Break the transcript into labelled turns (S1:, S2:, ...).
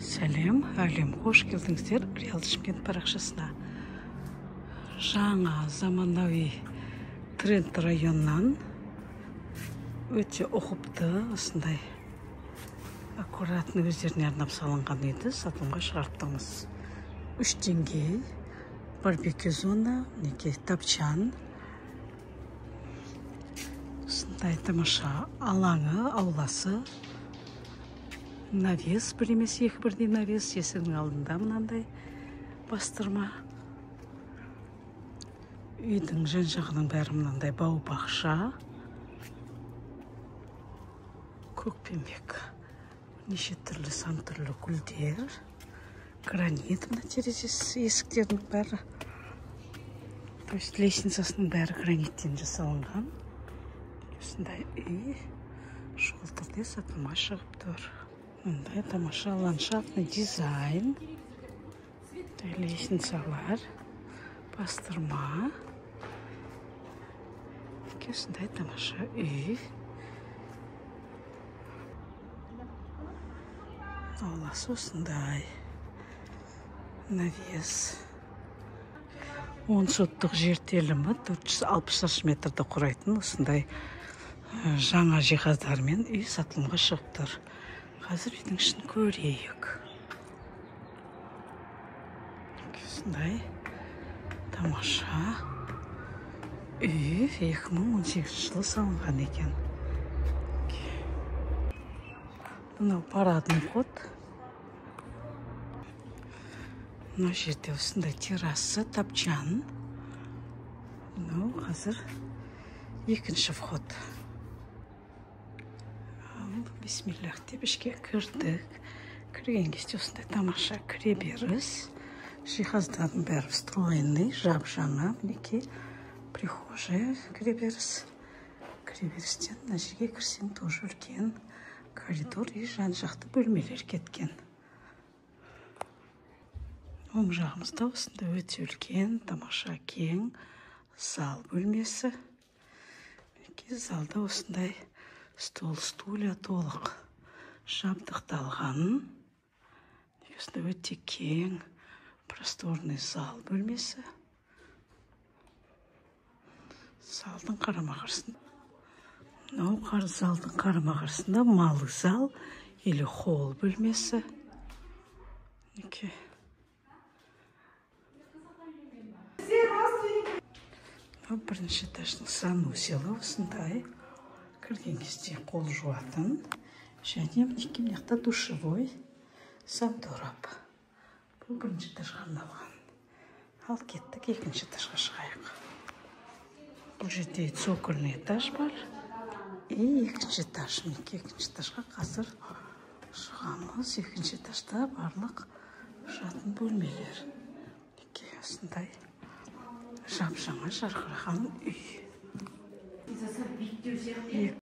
S1: Сәлем, әлем, қош келдіңіздер Реал Шымкент парақшасына. Жаңа заманауи тренд районнан өте ұқыпты, осындай аккуратны өздеріне арнап салынған үйді сатылымға шығарттыңыз. 3 деңгей, барбекю зона, неке тапчан. Осындай тамаша алаңы, ауласы. Навес, бір емес екі бірдей навес, есігінің алдында мынандай бастырма. Үйдің жан-жағының бәрі мынандай бау-бақша. Көкпеңбек. Неше түрлі сан түрлі гүлдер. Гранит мына терезесі, есіктердің бәрі. То есть лестницасының бәрі граниттен жасалынған. Осындай үй шұғыл түрде сатылымға шығып тұр. Мындай тамаша ландшафтный дизайн. Лестницалар, бастырма. Осындай тамаша үй. Ауласы осындай. Навес. 10 соттық жер телімі 460 метрді құрайтын осындай жаңа жиһаздармен үй сатылымға шығып тұр. Қазір үйдің ішін көрейік. Осындай тамаша үй 2018 жылы салынған екен. Мынау парадный вход. Мына жерде осындай террасы, тапчан. Мынау қазір екінші вход. Бисмиллах деп ішке кірдік. Кірген кезде осындай тамаша кіреберіс. Жиһаздардың бәрі встроенный, жап-жаңа. Мінекей прихожая кіреберіс. Кіреберістен мына жерге кірсең тоже үлкен коридор и жан-жақты бөлмелер кеткен. Оң жағымызда осындай өте үлкен, тамаша кең зал бөлмесі. Мінекей залда осындай стол, стулья толық жабдықталған. Осындай өте кең, просторный зал бөлмесі. Залдың қарама-қарсысында. Мынау залдың қарама-қарсысында малый зал или холл бөлмесі. Бірінші этаждың санузелі осындай. Кірген кезде қол жуатын. Және мінекей мына душевой самдорап. Бұл бірінші этажға арналған. Ал кеттік екінші этажға шығайық. Бұл жерде цокольный этаж бар. И екінші этаж. Мінекей екінші этажға қазір шығамыз. Екінші этажда барлық жатын бөлмелер. Мінекей осындай жап-жаңа жарқыраған үй.